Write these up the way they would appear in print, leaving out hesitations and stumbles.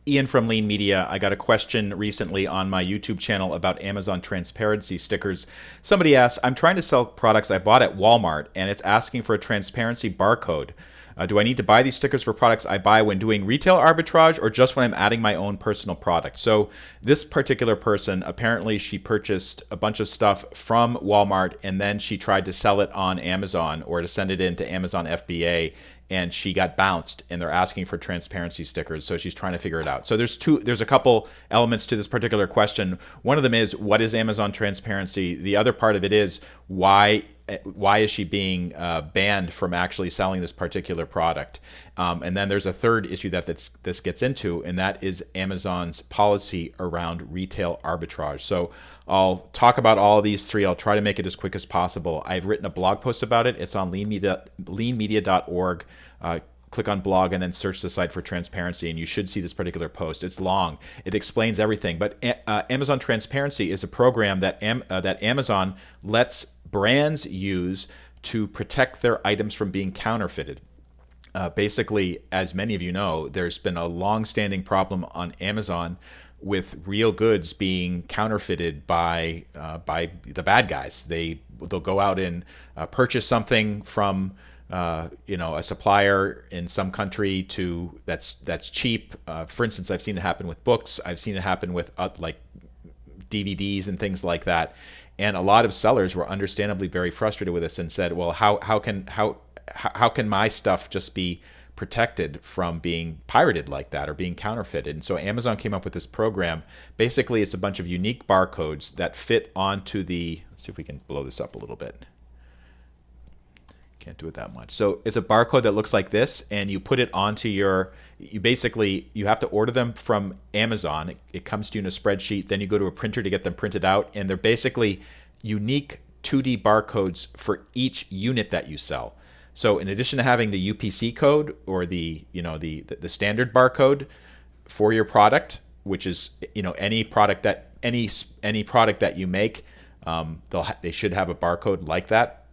Ian from Lean Media. I got a question recently on my YouTube channel about Amazon transparency stickers. Somebody asked, I'm trying to sell products I bought at Walmart and it's asking for a transparency barcode. Do I need to buy these stickers for products I buy when doing retail arbitrage or just when I'm adding my own personal product? So this particular person, apparently she purchased a bunch of stuff from Walmart and then she tried to sell it on Amazon or to send it into Amazon FBA, and she got bounced and they're asking for transparency stickers. So she's trying to figure it out. So there's a couple elements to this particular question. One of them is, what is Amazon transparency? The other part of it is, why is she being banned from actually selling this particular product? And then there's a third issue that this gets into, and that is Amazon's policy around retail arbitrage. So I'll talk about all of these three. I'll try to make it as quick as possible. I've written a blog post about it. It's on leanmedia.org. Click on blog and then search the site for transparency, and you should see this particular post. It's long. It explains everything. But Amazon Transparency is a program that that Amazon lets brands use to protect their items from being counterfeited. Basically, as many of you know, there's been a long-standing problem on Amazon with real goods being counterfeited by the bad guys. They'll go out and purchase something from a supplier in some country that's cheap. For instance, I've seen it happen with books. I've seen it happen with like DVDs and things like that. And a lot of sellers were understandably very frustrated with this and said, well, how can my stuff just be protected from being pirated like that or being counterfeited? And so Amazon came up with this program. Basically, it's a bunch of unique barcodes that fit onto let's see if we can blow this up a little bit. Can't do it that much. So it's a barcode that looks like this, and you put it onto you have to order them from Amazon. It comes to you in a spreadsheet. Then you go to a printer to get them printed out, and they're basically unique 2D barcodes for each unit that you sell. So in addition to having the UPC code or the standard barcode for your product, which is any product that you make, they should have a barcode like that.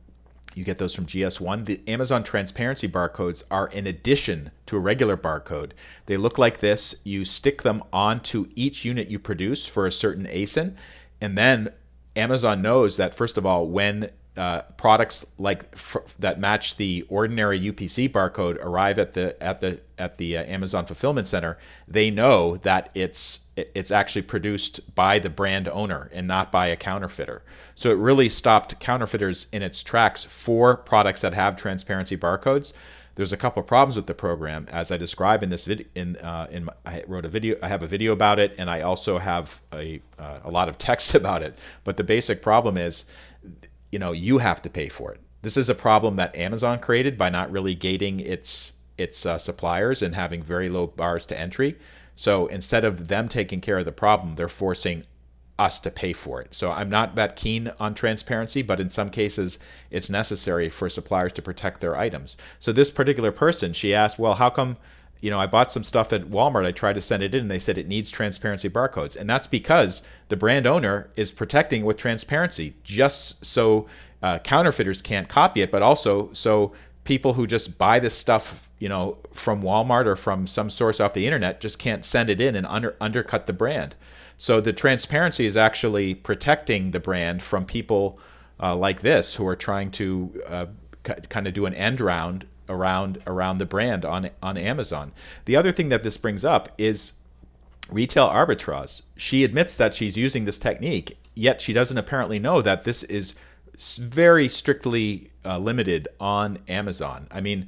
You get those from GS1. The Amazon transparency barcodes are in addition to a regular barcode. They look like this. You stick them onto each unit you produce for a certain ASIN, and then Amazon knows that, first of all, when products that match the ordinary UPC barcode arrive at the Amazon fulfillment center, they know that it's actually produced by the brand owner and not by a counterfeiter. So it really stopped counterfeiters in its tracks for products that have transparency barcodes. There's a couple of problems with the program, as I describe in this video. I wrote a video. I have a video about it, and I also have a lot of text about it. But the basic problem is, you have to pay for it. This is a problem that Amazon created by not really gating its suppliers and having very low bars to entry. So instead of them taking care of the problem, they're forcing us to pay for it. So I'm not that keen on transparency, but in some cases it's necessary for suppliers to protect their items. So this particular person, she asked, well, how come, I bought some stuff at Walmart, I tried to send it in, and they said it needs transparency barcodes. And that's because the brand owner is protecting with transparency, just so counterfeiters can't copy it, but also so people who just buy this stuff, from Walmart or from some source off the internet just can't send it in and undercut the brand. So the transparency is actually protecting the brand from people like this who are trying to kind of do an end round around the brand on Amazon. The other thing that this brings up is retail arbitrage. She admits that she's using this technique, yet she doesn't apparently know that this is very strictly limited on Amazon. I mean,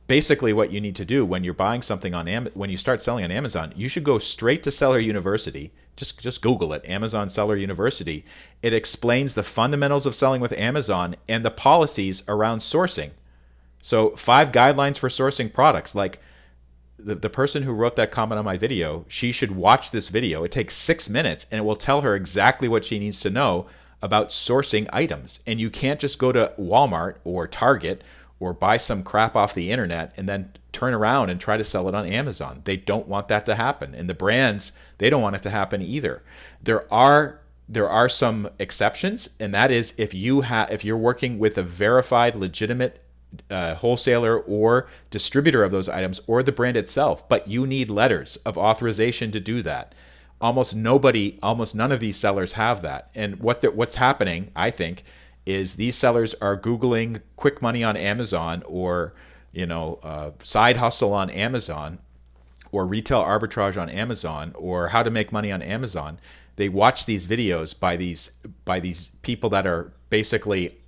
basically what you need to do when you're buying something when you start selling on Amazon, you should go straight to Seller University. Just Google it, Amazon Seller University. It explains the fundamentals of selling with Amazon and the policies around sourcing. So 5 guidelines for sourcing products. Like the person who wrote that comment on my video, she should watch this video. It takes 6 minutes and it will tell her exactly what she needs to know about sourcing items. And you can't just go to Walmart or Target or buy some crap off the internet and then turn around and try to sell it on Amazon. They don't want that to happen. And the brands, they don't want it to happen either. There are some exceptions, and that is if you're working with a verified, legitimate wholesaler or distributor of those items or the brand itself, but you need letters of authorization to do that. Almost none of these sellers have that. And what's happening, I think, is these sellers are Googling quick money on Amazon or side hustle on Amazon or retail arbitrage on Amazon or how to make money on Amazon. They watch these videos by these people that are basically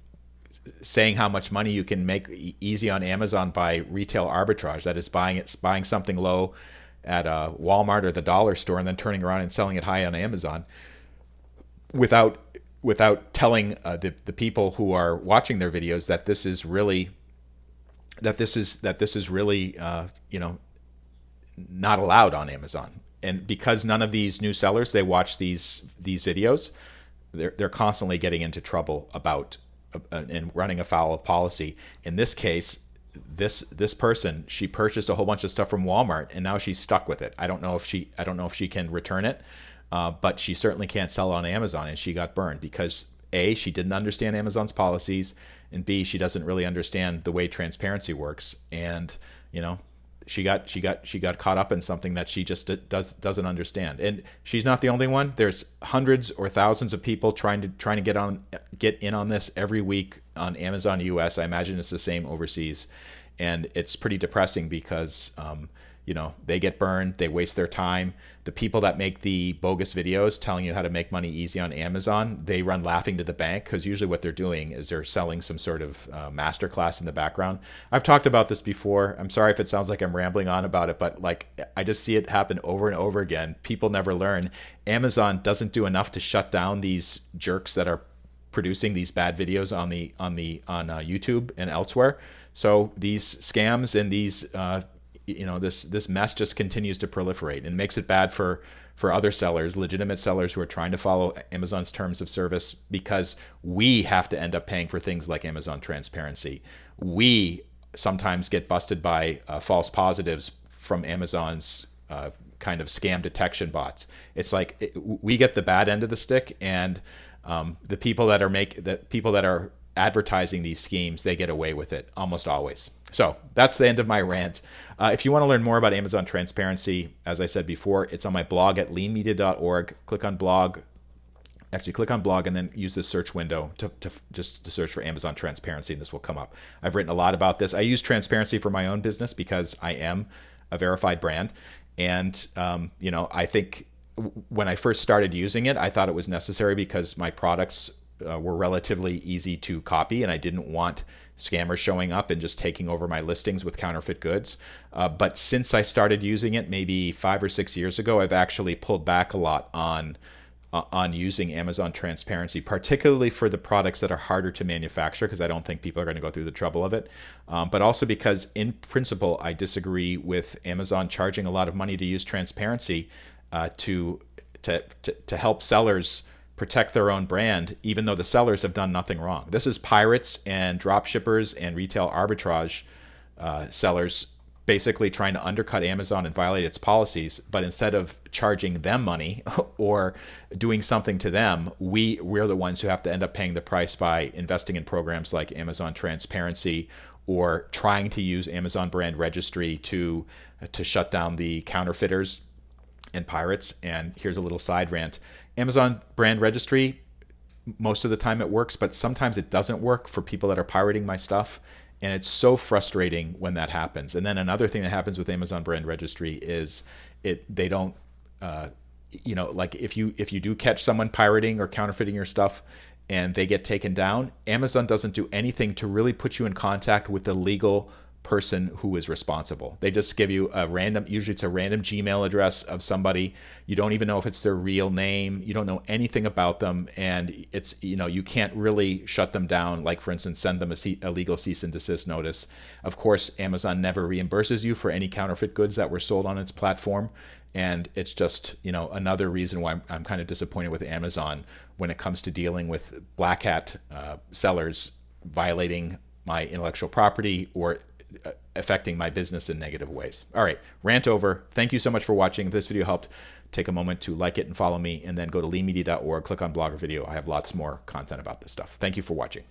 saying how much money you can make easy on Amazon by retail arbitrage. That is buying something low at a Walmart or the dollar store and then turning around and selling it high on Amazon without telling the people who are watching their videos that this is really not allowed on Amazon. And because none of these new sellers, they watch these videos, they're constantly getting into trouble about and running afoul of policy. In this case, this person, she purchased a whole bunch of stuff from Walmart and now she's stuck with it. I don't know if she can return it, but she certainly can't sell it on Amazon, and she got burned because A, she didn't understand Amazon's policies, and B, she doesn't really understand the way transparency works, and she got caught up in something that she just doesn't understand. And she's not the only one. There's hundreds or thousands of people trying to get in on this every week on Amazon US. I imagine it's the same overseas, and it's pretty depressing because they get burned, they waste their time. The people that make the bogus videos telling you how to make money easy on Amazon, they run laughing to the bank because usually what they're doing is they're selling some sort of masterclass in the background. I've talked about this before. I'm sorry if it sounds like I'm rambling on about it, but I just see it happen over and over again. People never learn. Amazon doesn't do enough to shut down these jerks that are producing these bad videos on YouTube and elsewhere. So these scams and these this mess just continues to proliferate and makes it bad for other sellers, legitimate sellers who are trying to follow Amazon's terms of service, because we have to end up paying for things like Amazon transparency. We sometimes get busted by false positives from Amazon's kind of scam detection bots. It's like we get the bad end of the stick, and the people that are advertising these schemes, they get away with it almost always. So that's the end of my rant. If you want to learn more about Amazon transparency, as I said before, it's on my blog at leanmedia.org. Click on blog and then use the search window to search for Amazon transparency, and this will come up. I've written a lot about this. I use transparency for my own business because I am a verified brand. And, I think when I first started using it, I thought it was necessary because my products were relatively easy to copy, and I didn't want scammers showing up and just taking over my listings with counterfeit goods. But since I started using it maybe 5 or 6 years ago, I've actually pulled back a lot on using Amazon transparency, particularly for the products that are harder to manufacture, because I don't think people are going to go through the trouble of it. But also because in principle, I disagree with Amazon charging a lot of money to use transparency to help sellers protect their own brand, even though the sellers have done nothing wrong. This is pirates and drop shippers and retail arbitrage sellers basically trying to undercut Amazon and violate its policies. But instead of charging them money or doing something to them, we're the ones who have to end up paying the price by investing in programs like Amazon Transparency or trying to use Amazon Brand Registry to shut down the counterfeiters and pirates. And here's a little side rant. Amazon Brand Registry, most of the time it works, but sometimes it doesn't work for people that are pirating my stuff. And it's so frustrating when that happens. And then another thing that happens with Amazon Brand Registry is they don't, like if you do catch someone pirating or counterfeiting your stuff and they get taken down, Amazon doesn't do anything to really put you in contact with the legal person who is responsible. They just give you usually it's a random Gmail address of somebody. You don't even know if it's their real name. You don't know anything about them. And it's, you can't really shut them down. Like for instance, send them a legal cease and desist notice. Of course, Amazon never reimburses you for any counterfeit goods that were sold on its platform. And it's just, another reason why I'm kind of disappointed with Amazon when it comes to dealing with black hat sellers violating my intellectual property or affecting my business in negative ways. All right, rant over. Thank you so much for watching. If this video helped, take a moment to like it and follow me, and then go to leanmedia.org, click on blog or video. I have lots more content about this stuff. Thank you for watching.